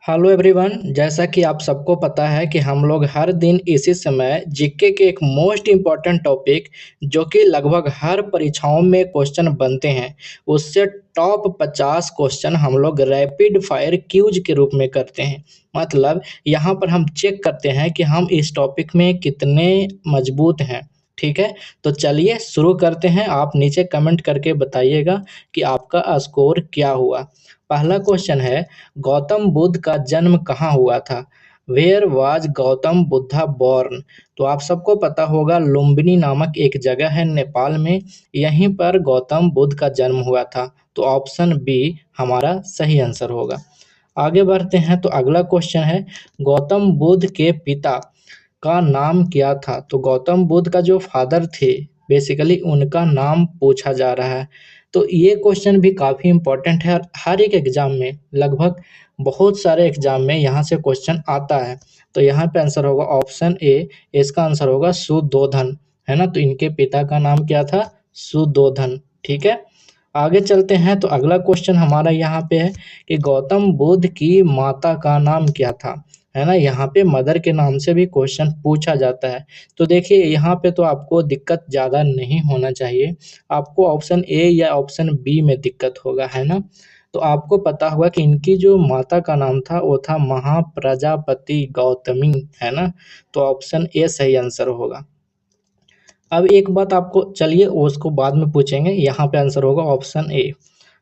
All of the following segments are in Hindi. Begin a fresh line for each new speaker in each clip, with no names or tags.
Hello everyone. जैसा कि आप सबको पता है कि हम लोग हर दिन इसी समय जीके के एक मोस्ट इम्पॉर्टेंट टॉपिक जो कि लगभग हर परीक्षाओं में क्वेश्चन बनते हैं उससे टॉप 50 क्वेश्चन हम लोग रैपिड फायर क्यूज के रूप में करते हैं। मतलब यहाँ पर हम चेक करते हैं कि हम इस टॉपिक में कितने मजबूत हैं। ठीक है, तो चलिए शुरू करते हैं। आप नीचे कमेंट करके बताइएगा कि आपका स्कोर क्या हुआ। पहला क्वेश्चन है, गौतम बुद्ध का जन्म कहाँ हुआ था? Where was Gautam Buddha born? तो आप सबको पता होगा लुम्बिनी नामक एक जगह है नेपाल में, यहीं पर गौतम बुद्ध का जन्म हुआ था। तो ऑप्शन बी हमारा सही आंसर होगा। आगे बढ़ते हैं तो अगला क्वेश्चन है, गौतम बुद्ध के पिता का नाम क्या था? तो गौतम बुद्ध का जो फादर थे बेसिकली उनका नाम पूछा जा रहा है। तो ये क्वेश्चन भी काफ़ी इम्पोर्टेंट है, हर एक एग्जाम में लगभग बहुत सारे एग्जाम में यहाँ से क्वेश्चन आता है। तो यहाँ पे आंसर होगा ऑप्शन ए, इसका आंसर होगा सुद्धोधन, है ना। तो इनके पिता का नाम क्या था? सुद्धोधन। ठीक है, आगे चलते हैं तो अगला क्वेश्चन हमारा यहाँ पे है कि गौतम बुद्ध की माता का नाम क्या था? है ना, यहाँ पे मदर के नाम से भी क्वेश्चन पूछा जाता है। तो देखिए यहाँ पे तो आपको दिक्कत ज़्यादा नहीं होना चाहिए, आपको ऑप्शन ए या ऑप्शन बी में दिक्कत होगा, है ना। तो आपको पता होगा कि इनकी जो माता का नाम था वो था महाप्रजापति गौतमी, है ना। तो ऑप्शन ए सही आंसर होगा। अब एक बात आपको, चलिए उसको बाद में पूछेंगे, यहाँ पे आंसर होगा ऑप्शन ए।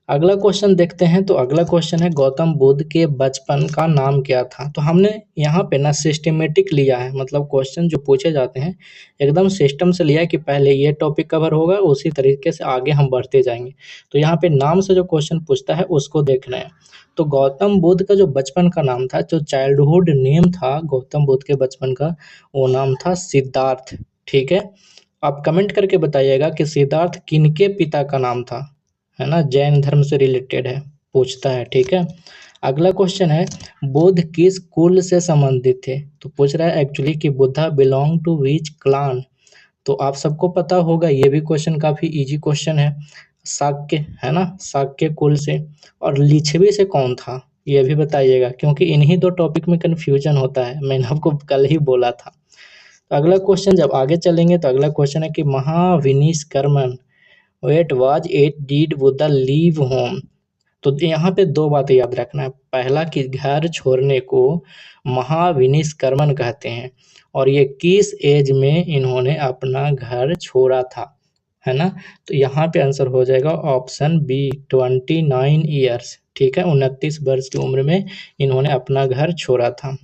अगला क्वेश्चन देखते हैं तो अगला क्वेश्चन है, गौतम बुद्ध के बचपन का नाम क्या था? तो हमने यहाँ पे ना सिस्टमेटिक लिया है, मतलब क्वेश्चन जो पूछे जाते हैं एकदम सिस्टम से लिया है कि पहले ये टॉपिक कवर होगा उसी तरीके से आगे हम बढ़ते जाएंगे। तो यहाँ पे नाम से जो क्वेश्चन पूछता है उसको देखना है। तो गौतम बुद्ध का जो बचपन का नाम था, जो चाइल्डहुड नेम था गौतम बुद्ध के बचपन का, वो नाम था सिद्धार्थ। ठीक है, आप कमेंट करके बताइएगा कि सिद्धार्थ किनके पिता का नाम था, है ना। जैन धर्म से रिलेटेड है, पूछता है। ठीक है, अगला क्वेश्चन है, बुद्ध किस कुल से संबंधित थे? तो पूछ रहा है एक्चुअली कि Buddha belong to which clan? तो आप सबको पता होगा ये भी क्वेश्चन काफी इजी क्वेश्चन है। शाक्य, है ना, शाक्य कुल से। और लिच्छवी से कौन था ये भी बताइएगा, क्योंकि इन्हीं दो टॉपिक में कन्फ्यूजन होता है, मैंने आपको कल ही बोला था। तो अगला क्वेश्चन जब आगे चलेंगे तो अगला क्वेश्चन है कि Mahabhinishkramana what was it did Buddha leave home? तो यहाँ पे दो बातें याद रखना है। पहला कि घर छोड़ने को महाविनिष्कर्मण कहते हैं, और ये किस एज में इन्होंने अपना घर छोड़ा था, है ना। तो यहाँ पे आंसर हो जाएगा ऑप्शन बी 29 ईयर्स। ठीक है, 29 वर्ष की उम्र में इन्होंने अपना घर छोड़ा था।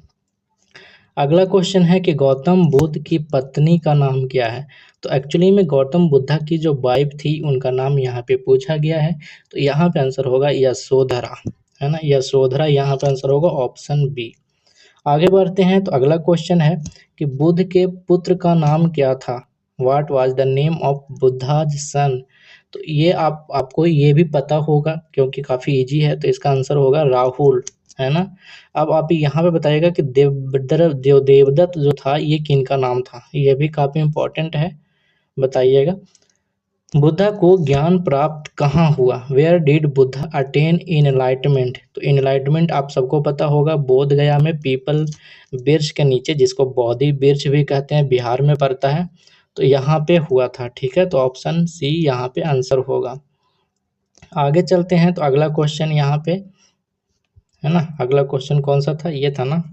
अगला क्वेश्चन है कि गौतम बुद्ध की पत्नी का नाम क्या है? तो एक्चुअली में गौतम बुद्धा की जो वाइफ थी उनका नाम यहाँ पे पूछा गया है। तो यहाँ पे आंसर होगा यशोधरा, है ना, यशोधरा यहाँ पे आंसर होगा ऑप्शन बी। आगे बढ़ते हैं तो अगला क्वेश्चन है कि बुद्ध के पुत्र का नाम क्या था? What was the name of Buddha's son? तो ये आपको ये भी पता होगा क्योंकि काफ़ी इजी है, तो इसका आंसर होगा राहुल, है ना। अब आप यहाँ पे बताइएगा कि देवदत्त जो था ये किनका नाम था? ये भी काफ़ी इम्पोर्टेंट है, बताइएगा। बुद्धा को ज्ञान प्राप्त कहाँ हुआ? Where did Buddha attain enlightenment? तो इनलाइटमेंट आप सबको पता होगा बोध गया में पीपल वृक्ष के नीचे, जिसको बोधि वृक्ष भी कहते हैं, बिहार में पड़ता है। तो यहाँ पे हुआ था। ठीक है, तो ऑप्शन सी यहाँ पे आंसर होगा। आगे चलते हैं तो अगला क्वेश्चन यहाँ पे, है ना, अगला क्वेश्चन कौन सा था? ये था ना,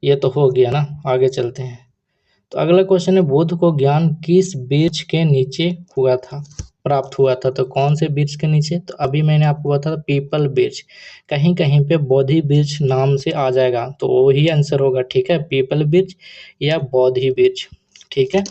ये तो हो गया ना। आगे चलते हैं तो अगला क्वेश्चन है, बुद्ध को ज्ञान किस वृक्ष के नीचे हुआ था, प्राप्त हुआ था? तो कौन से वृक्ष के नीचे? तो अभी मैंने आपको बताया पीपल वृक्ष, कहीं कहीं पे बोधि वृक्ष नाम से आ जाएगा तो वही आंसर होगा। ठीक है, पीपल वृक्ष या बोधि वृक्ष। ठीक है,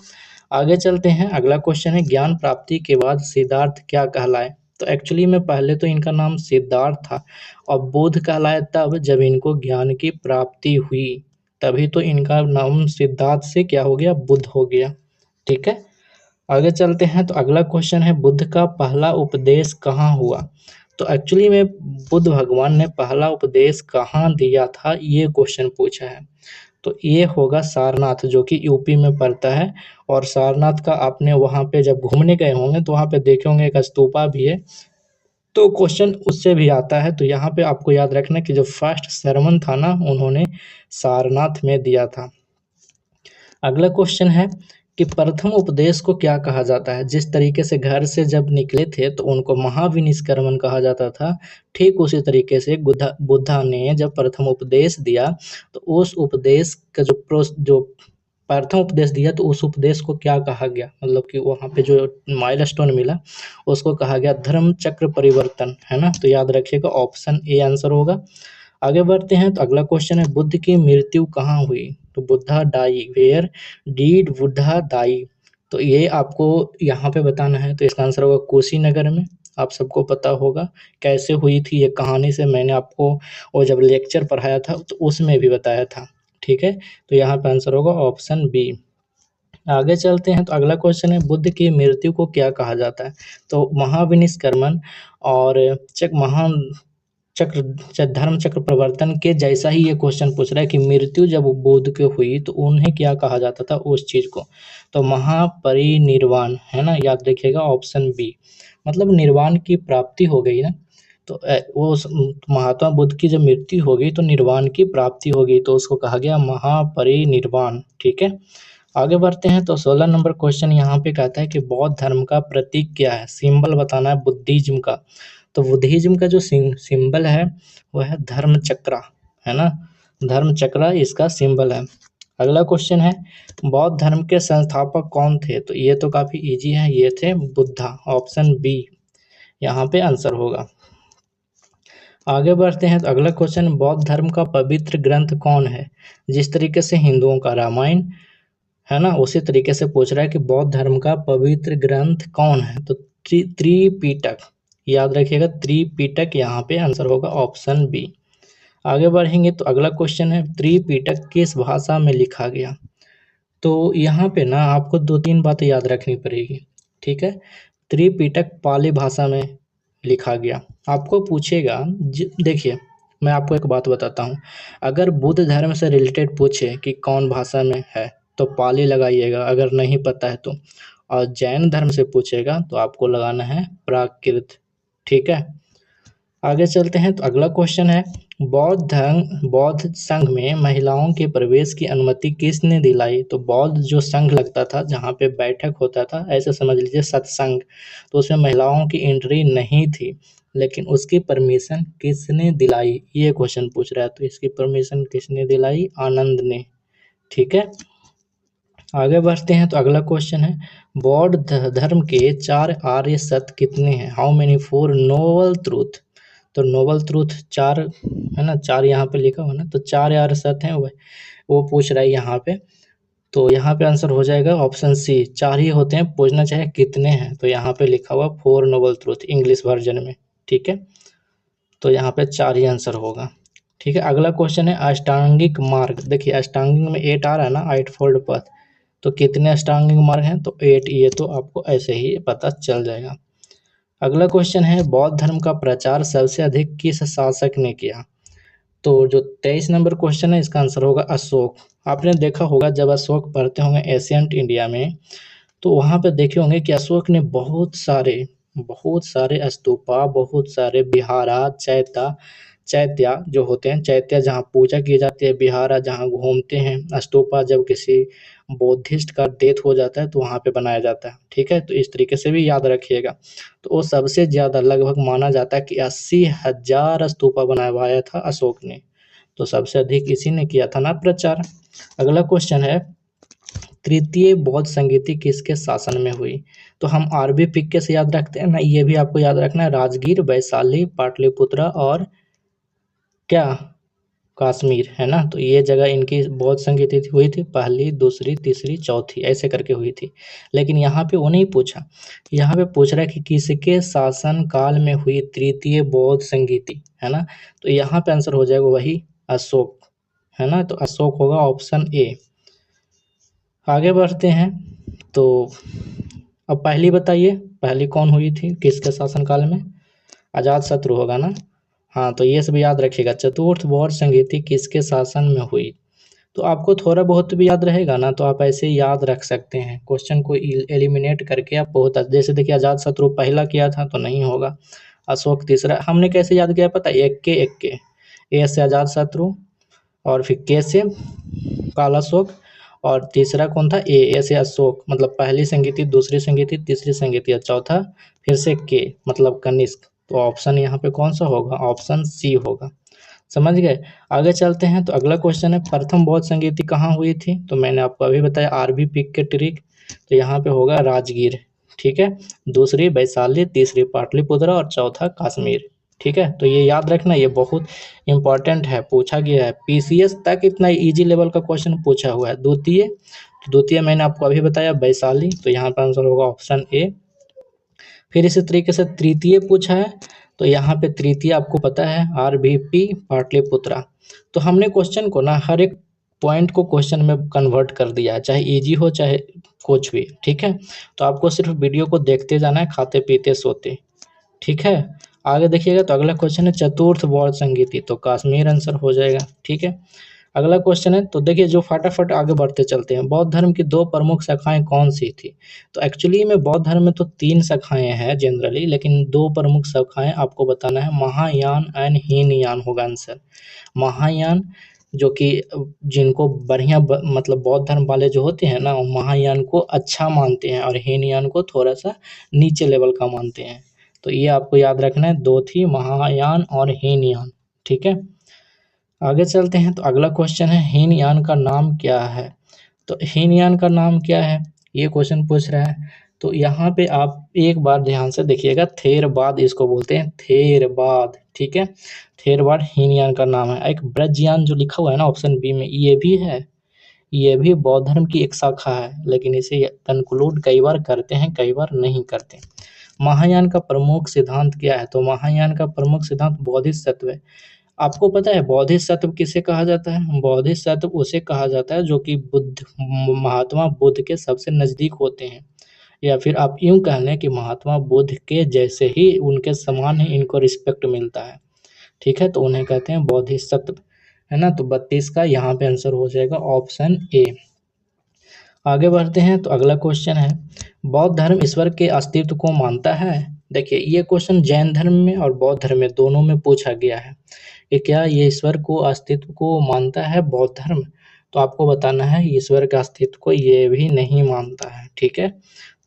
आगे चलते हैं। अगला क्वेश्चन है, ज्ञान प्राप्ति के बाद सिद्धार्थ क्या कहलाए? तो एक्चुअली में पहले तो इनका नाम सिद्धार्थ था, और बुद्ध कहलाए तब जब इनको ज्ञान की प्राप्ति हुई, तभी तो इनका नाम सिद्धार्थ से क्या हो गया? बुद्ध हो गया। ठीक है, आगे चलते हैं तो अगला क्वेश्चन है, बुद्ध का पहला उपदेश कहाँ हुआ? तो एक्चुअली में बुद्ध भगवान ने पहला उपदेश कहाँ दिया था ये क्वेश्चन पूछा है। तो ये होगा सारनाथ, जो कि यूपी में पड़ता है। और सारनाथ का आपने वहाँ पे जब घूमने गए होंगे तो वहाँ पे देखे होंगे एक स्तूपा भी है, तो क्वेश्चन उससे भी आता है। तो यहाँ पे आपको याद रखना कि जो फर्स्ट सरमन था ना, उन्होंने सारनाथ में दिया था। अगला क्वेश्चन है कि प्रथम उपदेश को क्या कहा जाता है? जिस तरीके से घर से जब निकले थे तो उनको महाविनिष्क्रमण कहा जाता था, ठीक उसी तरीके से बुद्धा ने जब प्रथम उपदेश दिया तो उस उपदेश का जो प्रथम उपदेश दिया तो उस उपदेश को क्या कहा गया? मतलब कि वहाँ पे जो माइलस्टोन मिला उसको कहा गया धर्म चक्र परिवर्तन, है ना? तो याद रखिएगा ऑप्शन ए आंसर होगा। आगे बढ़ते हैं तो अगला क्वेश्चन है बुद्ध की मृत्यु कहाँ हुई? तो Buddha die, where did Buddha die? तो ये आपको यहाँ पे बताना है। तो इसका आंसर होगा कुशीनगर में। आप सबको पता होगा कैसे हुई थी ये कहानी, से मैंने आपको वो जब लेक्चर पढ़ाया था तो उसमें भी बताया था। ठीक है, तो यहाँ पे आंसर होगा ऑप्शन बी। आगे चलते हैं तो अगला क्वेश्चन है बुद्ध की मृत्यु को क्या कहा जाता है? तो महाविनिष्क्रमण और महान धर्म चक्र प्रवर्तन के जैसा ही ये क्वेश्चन पूछ रहा है कि मृत्यु जब बुद्ध की हुई तो उन्हें क्या कहा जाता था उस चीज को? तो महापरिनिर्वाण, है ना? याद रखिएगा ऑप्शन बी। मतलब निर्वाण की प्राप्ति हो गई ना। तो महात्मा बुद्ध की जब मृत्यु हो गई तो निर्वाण की प्राप्ति हो गई, तो उसको कहा गया महापरिनिर्वाण। ठीक है, आगे बढ़ते हैं तो 16 नंबर क्वेश्चन यहाँ पे कहता है कि बौद्ध धर्म का प्रतीक क्या है? सिंबल बताना है बुद्धिज्म का। तो बुद्धिज्म का जो सिंबल है वह है धर्म चक्रा, है ना? धर्म चक्रा इसका सिंबल है। अगला क्वेश्चन है बौद्ध धर्म के संस्थापक कौन थे? तो ये तो काफी इजी है, ये थे बुद्धा। ऑप्शन बी यहाँ पे आंसर होगा। आगे बढ़ते हैं तो अगला क्वेश्चन बौद्ध धर्म का पवित्र ग्रंथ कौन है? जिस तरीके से हिंदुओं का रामायण है ना, उसी तरीके से पूछ रहा है कि बौद्ध धर्म का पवित्र ग्रंथ कौन है? तो त्रिपिटक, याद रखिएगा त्रिपिटक यहाँ पे आंसर होगा ऑप्शन बी। आगे बढ़ेंगे तो अगला क्वेश्चन है त्रिपिटक किस भाषा में लिखा गया? तो यहाँ पे ना आपको 2-3 बातें याद रखनी पड़ेगी। ठीक है, त्रिपिटक पाली भाषा में लिखा गया। आपको पूछेगा, देखिए मैं आपको एक बात बताता हूँ, अगर बुद्ध धर्म से रिलेटेड पूछे कि कौन भाषा में है तो पाली लगाइएगा अगर नहीं पता है तो, और जैन धर्म से पूछेगा तो आपको लगाना है प्राकृत। ठीक है, आगे चलते हैं तो अगला क्वेश्चन है बौद्ध संघ में महिलाओं के प्रवेश की अनुमति किसने दिलाई? तो बौद्ध जो संघ लगता था जहाँ पे बैठक होता था, ऐसे समझ लीजिए सत्संग, तो उसमें महिलाओं की एंट्री नहीं थी, लेकिन उसकी परमिशन किसने दिलाई? ये क्वेश्चन पूछ रहा है। तो इसकी परमिशन किसने दिलाई? आनंद ने। ठीक है, आगे बढ़ते हैं तो अगला क्वेश्चन है बौद्ध धर्म के 4 आर्य सत्य कितने हैं? How many 4 noble truth? तो नोबल ट्रूथ 4 है ना, 4 यहाँ पे लिखा हुआ ना, तो 4 आर्य सत्य हैं वो पूछ रहा है यहाँ पे। तो यहाँ पे आंसर हो जाएगा ऑप्शन सी, 4 ही होते हैं, पूछना चाहे कितने हैं तो यहाँ पे लिखा हुआ 4 नोबल ट्रूथ इंग्लिश वर्जन में। ठीक है, तो यहाँ पे 4 ही आंसर होगा। ठीक है, अगला क्वेश्चन है अष्टांगिक मार्ग। देखिए अष्टांगिक में 8 आ रहा है ना, 8 फोल्ड पथ, तो कितने अष्टांगिक मार्ग हैं? तो 8। ये तो आपको ऐसे ही पता चल जाएगा। अगला क्वेश्चन है बौद्ध धर्म का प्रचार सबसे अधिक किस शासक ने किया? तो जो 23 नंबर क्वेश्चन है इसका आंसर होगा अशोक। आपने देखा होगा जब अशोक पढ़ते होंगे एशियंट इंडिया में, तो वहाँ पे देखे होंगे कि अशोक ने बहुत सारे स्तूपा, बहुत सारे विहारा, चैत्या जो होते हैं, चैत्या जहाँ पूजा की जाती है, विहारा जहाँ घूमते हैं, स्तूपा जब किसी बौद्धिस्ट का डेथ हो जाता है तो वहाँ पे बनाया जाता है। ठीक है, तो इस तरीके से भी याद रखिएगा। तो वो सबसे ज़्यादा लगभग माना जाता है कि 80,000 स्तूपा बनवाया था अशोक ने, तो सबसे अधिक इसी ने किया था ना प्रचार। अगला क्वेश्चन है तृतीय बौद्ध संगीति किसके शासन में हुई? तो हम आरबी पिक्के से याद रखते हैं ना, ये भी आपको याद रखना है, राजगीर, वैशाली, पाटलिपुत्रा और क्या कश्मीर, है ना। तो ये जगह इनकी बौद्ध संगीति हुई थी, पहली, दूसरी, तीसरी, चौथी, ऐसे करके हुई थी। लेकिन यहाँ पे वो नहीं पूछा, यहाँ पे पूछ रहा है कि किसके शासन काल में हुई तृतीय बौद्ध संगीति, है ना। तो यहाँ पे आंसर हो जाएगा वही अशोक, है ना। तो अशोक होगा ऑप्शन ए। आगे बढ़ते हैं तो अब पहली बताइए, पहली कौन हुई थी किसके शासनकाल में? अजातशत्रु होगा ना। हाँ, तो ये सब याद रखिएगा। चतुर्थ बौद्ध संगीति किसके शासन में हुई? तो आपको थोड़ा बहुत भी याद रहेगा ना, तो आप ऐसे याद रख सकते हैं, क्वेश्चन को एलिमिनेट करके आप बहुत, जैसे देखिए अजातशत्रु पहला किया था तो नहीं होगा, अशोक तीसरा। हमने कैसे याद किया पता है, एक के। ए से अजात शत्रु, और फिर के से कालाशोक, और तीसरा कौन था, ए से अशोक, मतलब पहली संगीति, दूसरी संगीति, तीसरी संगीति, और चौथा फिर से के मतलब कनिष्क। तो ऑप्शन यहाँ पे कौन सा होगा, ऑप्शन सी होगा। समझ गए। आगे चलते हैं तो अगला क्वेश्चन है, प्रथम बौद्ध संगीति कहाँ हुई थी? तो मैंने आपको अभी बताया आरबी पिक के ट्रिक, तो यहाँ पे होगा राजगीर। ठीक है, दूसरी वैशाली, तीसरी पाटलिपुत्र, और चौथा कश्मीर। ठीक है, तो ये याद रखना, ये बहुत इंपॉर्टेंट है, पूछा गया है पीसीएस तक, इतना इजी लेवल का क्वेश्चन पूछा हुआ है। द्वितीय मैंने आपको अभी बताया वैशाली, तो यहाँ पर आंसर होगा ऑप्शन ए। फिर इसी तरीके से तृतीय पूछा है, तो यहाँ पे तृतीय आपको पता है आरबीपी पाटलिपुत्रा। तो हमने क्वेश्चन को ना हर एक पॉइंट को क्वेश्चन में कन्वर्ट कर दिया है, चाहे इजी हो चाहे कुछ भी। ठीक है, तो आपको सिर्फ वीडियो को देखते जाना है, खाते पीते सोते। ठीक है, आगे देखिएगा तो अगला क्वेश्चन है चतुर्थ बौद्ध संगीति, तो कश्मीर आंसर हो जाएगा। ठीक है, अगला क्वेश्चन है, तो देखिए जो फटाफट आगे बढ़ते चलते हैं, बौद्ध धर्म की दो प्रमुख शाखाएं कौन सी थी? तो एक्चुअली में बौद्ध धर्म में तो तीन शाखाएं हैं जनरली, लेकिन दो प्रमुख शाखाएं आपको बताना है, महायान एंड हीनयान होगा आंसर। महायान जो कि जिनको बढ़िया मतलब बौद्ध धर्म वाले जो होते हैं ना, वो महायान को अच्छा मानते हैं, और हीनयान को थोड़ा सा नीचे लेवल का मानते हैं। तो ये आपको याद रखना है, दो थी, महायान और हीनयान। ठीक है, आगे चलते हैं तो अगला क्वेश्चन है, हीनयान का नाम क्या है? तो हीनयान का नाम क्या है, ये क्वेश्चन पूछ रहा है। तो यहाँ पे आप एक बार ध्यान से देखिएगा, थेरवाद इसको बोलते हैं, थेरवाद। ठीक है, थेरवाद हीनयान का नाम है। एक ब्रजयान जो लिखा हुआ है ना ऑप्शन बी में, ये भी है, ये भी बौद्ध धर्म की एक शाखा है, लेकिन इसे कंक्लूड कई बार करते हैं, कई बार नहीं करते। महायान का प्रमुख सिद्धांत क्या है? तो महायान का प्रमुख सिद्धांत बोधिसत्व है। आपको पता है बोधिसत्व किसे कहा जाता है? बोधिसत्व उसे कहा जाता है जो कि महात्मा बुद्ध के सबसे नजदीक होते हैं, या फिर आप यूं कह लें कि महात्मा बुद्ध के जैसे ही, उनके समान ही इनको रिस्पेक्ट मिलता है। ठीक है, तो उन्हें कहते हैं बोधिसत्व, है ना। तो 32 का यहाँ पे आंसर हो जाएगा ऑप्शन ए। आगे बढ़ते हैं तो अगला क्वेश्चन है, बौद्ध धर्म ईश्वर के अस्तित्व को मानता है? देखिए ये क्वेश्चन जैन धर्म में और बौद्ध धर्म में दोनों में पूछा गया है कि क्या ये ईश्वर को अस्तित्व को मानता है बौद्ध धर्म? तो आपको बताना है ईश्वर के अस्तित्व को ये भी नहीं मानता है। ठीक है,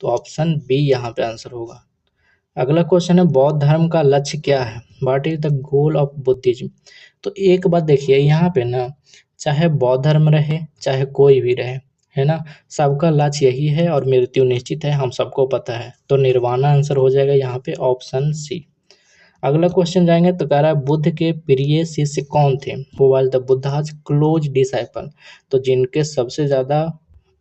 तो ऑप्शन बी यहाँ पे आंसर होगा। अगला क्वेश्चन है, बौद्ध धर्म का लक्ष्य क्या है? What is the goal of Buddhism? तो एक बात देखिए यहाँ पे ना, चाहे बौद्ध धर्म रहे चाहे कोई भी रहे, है ना, सबका लक्ष्य यही है और मृत्यु निश्चित है, हम सबको पता है। तो निर्वाणा आंसर हो जाएगा यहाँ पे ऑप्शन सी। अगला क्वेश्चन जाएंगे तो कह रहा है, बुद्ध के प्रिय शिष्य कौन थे? Who was the Buddha's close disciple? तो जिनके सबसे ज्यादा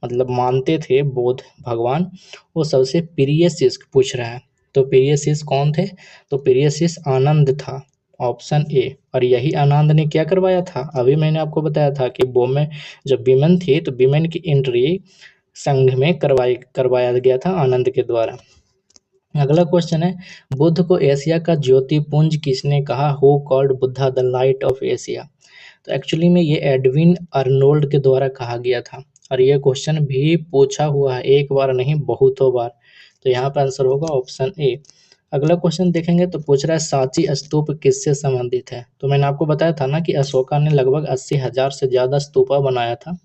मतलब मानते थे बुद्ध भगवान, वो सबसे प्रिय शिष्य पूछ रहा है। तो प्रिय शिष्य कौन थे? तो प्रिय शिष्य आनंद था, ऑप्शन ए। और यही आनंद ने क्या करवाया था, अभी मैंने आपको बताया था कि में जब विमेन थी तो विमेन की एंट्री संघ में करवाया गया था आनंद के द्वारा। अगला क्वेश्चन है, बुद्ध को एशिया का ज्योतिपुंज किसने कहा? Who called Buddha the light of Asia? तो एक्चुअली में ये एडविन अर्नोल्ड के द्वारा कहा गया था, और ये क्वेश्चन भी पूछा हुआ है, एक बार नहीं बहुतों बार। तो यहाँ पर आंसर होगा ऑप्शन ए। अगला क्वेश्चन देखेंगे तो पूछ रहा है, सांची स्तूप किससे संबंधित है? तो मैंने आपको बताया था ना कि अशोका ने लगभग 80,000 से ज़्यादा स्तूपा बनाया था।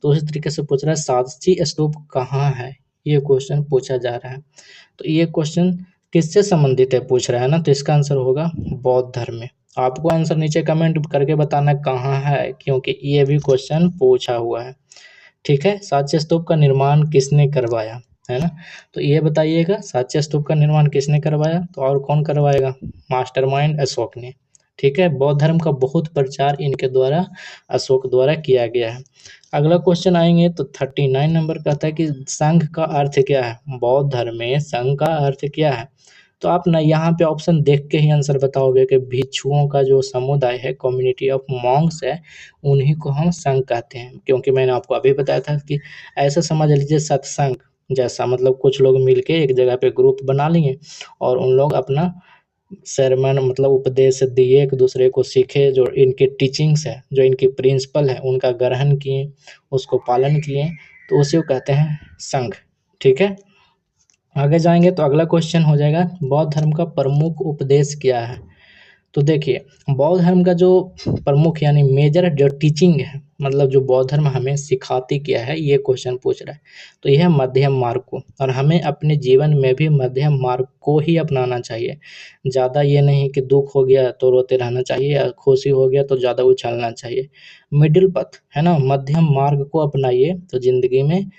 तो उसी तरीके से पूछ रहा है, सांची स्तूप कहाँ है, ये क्वेश्चन पूछा जा रहा है। तो ये क्वेश्चन किससे संबंधित है पूछ रहा है ना, तो इसका आंसर होगा बौद्ध धर्म में। आपको आंसर नीचे कमेंट करके बताना कहाँ है, क्योंकि ये भी क्वेश्चन पूछा हुआ है। ठीक है, सांची स्तूप का निर्माण किसने करवाया, है ना? तो ये बताइएगा सांची स्तूप का निर्माण किसने करवाया, तो और कौन करवाएगा? मास्टरमाइंड अशोक ने। ठीक है, बौद्ध धर्म का बहुत प्रचार इनके द्वारा, अशोक द्वारा किया गया है। अगला क्वेश्चन आएंगे तो 39 नंबर कहता है कि संघ का अर्थ क्या है? बौद्ध धर्म में संघ का अर्थ क्या है? तो आप ना यहाँ पे ऑप्शन देख के ही आंसर बताओगे कि भिक्षुओं का जो समुदाय है, कम्युनिटी ऑफ मॉन्क्स है, उन्हीं को हम संघ कहते हैं। क्योंकि मैंने आपको अभी बताया था कि ऐसा समझ लीजिए सत्संग जैसा, मतलब कुछ लोग मिलके एक जगह पे ग्रुप बना लिए और उन लोग अपना सरमन मतलब उपदेश दिए, एक दूसरे को सीखे, जो इनके टीचिंग्स है, जो इनकी प्रिंसिपल है, उनका ग्रहण किए, उसको पालन किए, तो उसी को कहते हैं संघ। ठीक है, आगे जाएंगे तो अगला क्वेश्चन हो जाएगा बौद्ध धर्म का प्रमुख उपदेश क्या है। तो देखिए बौद्ध धर्म का जो प्रमुख यानी मेजर जो टीचिंग है, मतलब जो बौद्ध धर्म हमें सिखाती क्या है, ये क्वेश्चन पूछ रहा है। तो यह है मध्यम मार्ग को, और हमें अपने जीवन में भी मध्यम मार्ग को ही अपनाना चाहिए। ज़्यादा ये नहीं कि दुख हो गया तो रोते रहना चाहिए, या खुशी हो गया तो ज़्यादा उछलना चाहिए। मिडिल पथ है ना, मध्यम मार्ग को अपनाइए तो ज़िंदगी में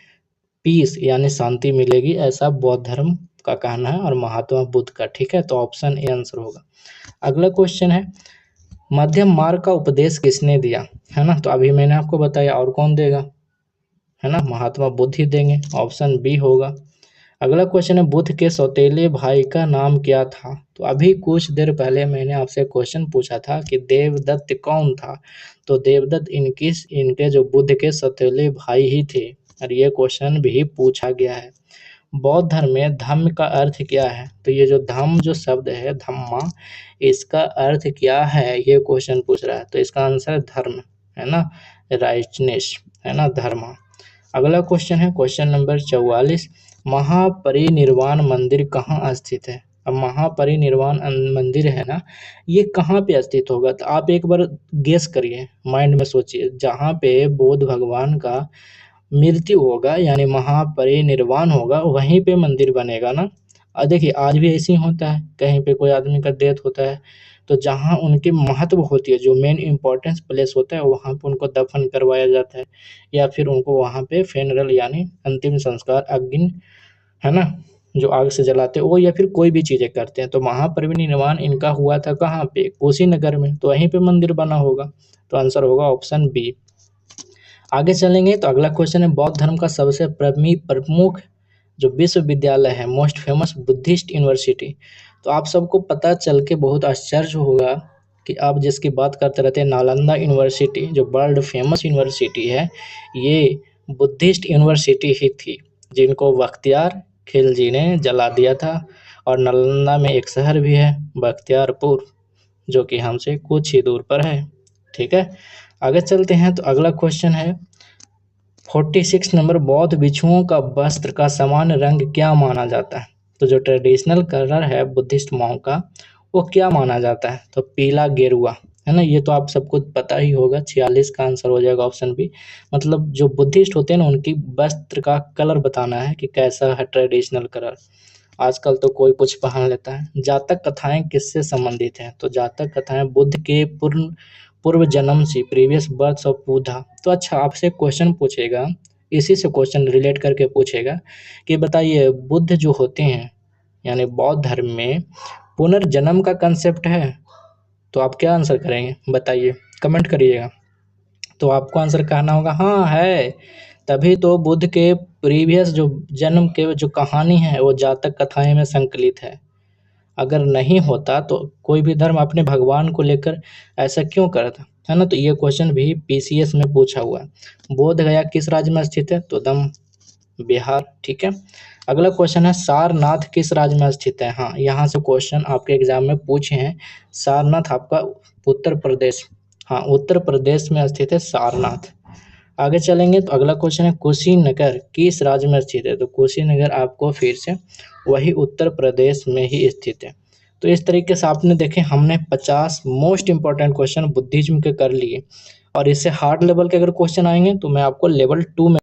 पीस यानी शांति मिलेगी, ऐसा बौद्ध धर्म का कहना है और महात्मा बुद्ध का। ठीक है, तो ऑप्शन ए आंसर होगा। अगला क्वेश्चन है मध्यम मार्ग का उपदेश किसने दिया, है ना। तो अभी मैंने आपको बताया, और कौन देगा, है ना, महात्मा बुद्ध ही देंगे, ऑप्शन बी होगा। अगला क्वेश्चन है बुद्ध के सौतेले भाई का नाम क्या था। तो अभी कुछ देर पहले मैंने आपसे क्वेश्चन पूछा था कि देवदत्त कौन था। तो देवदत्त इनके जो बुद्ध के सौतेले भाई ही थे, और ये क्वेश्चन भी पूछा गया है। बौद्ध धर्म में धम्म का अर्थ क्या है। तो ये जो धम्म जो शब्द है धम्मा, इसका अर्थ क्या है, ये क्वेश्चन पूछ रहा है। तो इसका आंसर धर्म है ना, राइटनेस है ना, धर्म। अगला क्वेश्चन है क्वेश्चन नंबर 44, महापरिनिर्वाण मंदिर कहाँ स्थित है। अब महापरिनिर्वाण मंदिर है ना, ये कहाँ पे स्थित होगा। तो आप एक बार गेस करिए, माइंड में सोचिए, जहाँ पे बुद्ध भगवान का मृत्यु होगा यानी महापरिनिर्वाण होगा, वहीं पे मंदिर बनेगा ना। और देखिए आज भी ऐसे ही होता है, कहीं पे कोई आदमी का डेथ होता है तो जहाँ उनकी महत्व होती है, जो मेन इम्पोर्टेंस प्लेस होता है, वहाँ पे उनको दफन करवाया जाता है, या फिर उनको वहाँ पे फेनरल यानी अंतिम संस्कार अग्नि, है ना, जो आग से जलाते हैं वो, या फिर कोई भी चीज़ें करते हैं। तो महापरिनिर्वाण इनका हुआ था कहाँ पे, कुशीनगर में, तो वहीं पे मंदिर बना होगा। तो आंसर होगा ऑप्शन बी। आगे चलेंगे तो अगला क्वेश्चन है बौद्ध धर्म का सबसे प्रमुख जो विश्वविद्यालय है, मोस्ट फेमस बुद्धिस्ट यूनिवर्सिटी। तो आप सबको पता चल के बहुत आश्चर्य होगा कि आप जिसकी बात करते रहते हैं, नालंदा यूनिवर्सिटी जो वर्ल्ड फेमस यूनिवर्सिटी है, ये बुद्धिस्ट यूनिवर्सिटी ही थी, जिनको बख्तियार खिलजी ने जला दिया था। और नालंदा में एक शहर भी है बख्तियारपुर, जो कि हमसे कुछ ही दूर पर है। ठीक है, आगे चलते हैं तो अगला क्वेश्चन है 46 नंबर, बौद्ध भिक्षुओं का वस्त्र का सामान्य रंग क्या माना जाता है। तो जो ट्रेडिशनल कलर है बुद्धिस्ट मॉन्क का, वो क्या माना जाता है। तो पीला गेरुआ, है ना, ये तो आप सबको पता ही होगा। 46 का आंसर हो जाएगा ऑप्शन बी। मतलब जो बुद्धिस्ट होते हैं ना, उनकी वस्त्र का कलर बताना है कि कैसा है ट्रेडिशनल कलर। आजकल तो कोई कुछ पहन लेता है। जातक कथाएं किससे संबंधित हैं। तो जातक कथाएं बुद्ध के पूर्व पूर्व जन्म से, प्रीवियस बर्थ ऑफ बुद्धा। तो अच्छा आपसे क्वेश्चन पूछेगा, इसी से क्वेश्चन रिलेट करके पूछेगा कि बताइए बुद्ध जो होते हैं यानी बौद्ध धर्म में पुनर्जन्म का कंसेप्ट है। तो आप क्या आंसर करेंगे बताइए, कमेंट करिएगा। तो आपको आंसर कहना होगा हाँ है, तभी तो बुद्ध के प्रीवियस जो जन्म के जो कहानी है वो जातक कथाएं में संकलित है। अगर नहीं होता तो कोई भी धर्म अपने भगवान को लेकर ऐसा क्यों करता, है ना। तो ये क्वेश्चन भी पीसीएस में पूछा हुआ है। बोध गया किस राज्य में स्थित है। तो दम बिहार। ठीक है, अगला क्वेश्चन है सारनाथ किस राज्य में स्थित है। हाँ, यहाँ से क्वेश्चन आपके एग्जाम में पूछे हैं। सारनाथ आपका उत्तर प्रदेश, हाँ उत्तर प्रदेश में स्थित है सारनाथ। आगे चलेंगे तो अगला क्वेश्चन है कुशीनगर किस राज्य में स्थित है। तो कुशीनगर आपको फिर से वही उत्तर प्रदेश में ही स्थित है। तो इस तरीके से आपने देखे हमने 50 मोस्ट इंपॉर्टेंट क्वेश्चन बुद्धिज्म के कर लिए, और इससे हार्ड लेवल के अगर क्वेश्चन आएंगे तो मैं आपको लेवल 2 में